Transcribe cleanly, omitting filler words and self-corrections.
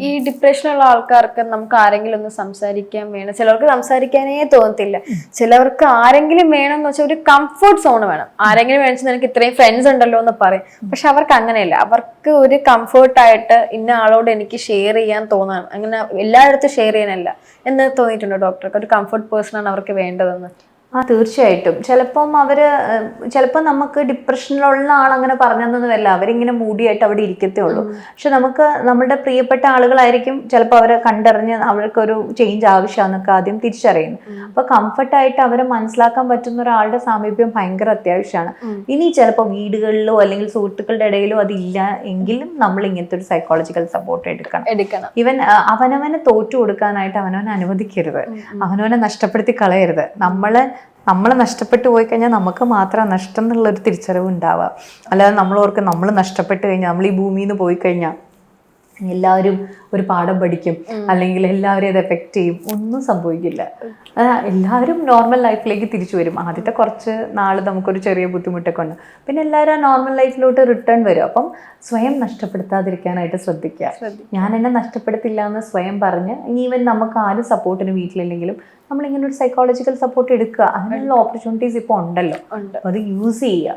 ഈ ഡിപ്രഷനുള്ള ആൾക്കാർക്ക് നമുക്ക് ആരെങ്കിലും ഒന്ന് സംസാരിക്കാൻ വേണം. ചിലർക്ക് സംസാരിക്കാനേ തോന്നത്തില്ല. ചിലവർക്ക് ആരെങ്കിലും വേണം എന്ന് വെച്ചാൽ ഒരു കംഫർട്ട് സോൺ വേണം. ആരെങ്കിലും വേണമെന്ന് എനിക്ക് ഇത്രയും ഫ്രണ്ട്സ് ഉണ്ടല്ലോ എന്ന് പറയും. പക്ഷെ അവർക്ക് അങ്ങനെയല്ല. അവർക്ക് ഒരു കംഫർട്ടായിട്ട് ഇന്ന ആളോട് എനിക്ക് ഷെയർ ചെയ്യാൻ തോന്നാണ്. അങ്ങനെ എല്ലായിടത്തും ഷെയർ ചെയ്യാനല്ല എന്ന് തോന്നിയിട്ടുണ്ടോ ഡോക്ടർക്ക്? ഒരു കംഫർട്ട് പേഴ്സൺ ആണ് അവർക്ക് വേണ്ടതെന്ന്. തീർച്ചയായിട്ടും. ചിലപ്പോൾ നമുക്ക് ഡിപ്രഷനിലുള്ള ആളങ്ങനെ പറഞ്ഞതൊന്നും വരില്ല. അവരിങ്ങനെ മൂടിയായിട്ട് അവിടെ ഇരിക്കത്തേ ഉള്ളൂ. പക്ഷെ നമുക്ക് നമ്മുടെ പ്രിയപ്പെട്ട ആളുകളായിരിക്കും ചിലപ്പോൾ അവരെ കണ്ടറിഞ്ഞ് അവർക്കൊരു ചേഞ്ച് ആവശ്യമാണെന്നൊക്കെ ആദ്യം തിരിച്ചറിയുന്നു. അപ്പൊ കംഫർട്ടായിട്ട് അവരെ മനസ്സിലാക്കാൻ പറ്റുന്ന ഒരാളുടെ സാമീപ്യം ഭയങ്കര അത്യാവശ്യമാണ്. ഇനി ചിലപ്പോൾ വീടുകളിലോ അല്ലെങ്കിൽ സുഹൃത്തുക്കളുടെ ഇടയിലോ അതില്ല എങ്കിലും നമ്മൾ ഇങ്ങനത്തെ ഒരു സൈക്കോളജിക്കൽ സപ്പോർട്ട് എടുക്കണം. ഈവൻ അവനവനെ തോറ്റു കൊടുക്കാനായിട്ട് അവനവനെ അനുവദിക്കരുത്. അവനവനെ നഷ്ടപ്പെടുത്തി കളയരുത്. നമ്മളെ നഷ്ടപ്പെട്ടു പോയി കഴിഞ്ഞാൽ നമുക്ക് മാത്രം നഷ്ടം എന്നുള്ളൊരു തിരിച്ചറിവ് ഉണ്ടാവുക. അല്ലാതെ നമ്മൾ നഷ്ടപ്പെട്ട് കഴിഞ്ഞാൽ, നമ്മൾ ഈ ഭൂമിയിൽ നിന്ന് പോയി കഴിഞ്ഞാൽ എല്ലാവരും ഒരു പാഠം പഠിക്കും, അല്ലെങ്കിൽ എല്ലാവരും അത് എഫക്റ്റ് ചെയ്യും, ഒന്നും സംഭവിക്കില്ല. എല്ലാവരും നോർമൽ ലൈഫിലേക്ക് തിരിച്ചു വരും. ആദ്യത്തെ കുറച്ച് നാൾ നമുക്കൊരു ചെറിയ ബുദ്ധിമുട്ടൊക്കെ ഉണ്ട്. പിന്നെ എല്ലാവരും ആ നോർമൽ ലൈഫിലോട്ട് റിട്ടേൺ വരും. അപ്പം സ്വയം നഷ്ടപ്പെടുത്താതിരിക്കാനായിട്ട് ശ്രദ്ധിക്കുക. ഞാൻ എന്നെ നഷ്ടപ്പെടുത്തില്ല എന്ന് സ്വയം പറഞ്ഞ്, ഇനി ഈവൻ നമുക്ക് ആരും സപ്പോർട്ടിന് വീട്ടിലില്ലെങ്കിലും നമ്മളിങ്ങനെ ഒരു സൈക്കോളജിക്കൽ സപ്പോർട്ട് എടുക്കുക. അതിനുള്ള ഓപ്പർച്യൂണിറ്റീസ് ഇപ്പോൾ ഉണ്ടല്ലോ, അത് യൂസ് ചെയ്യുക.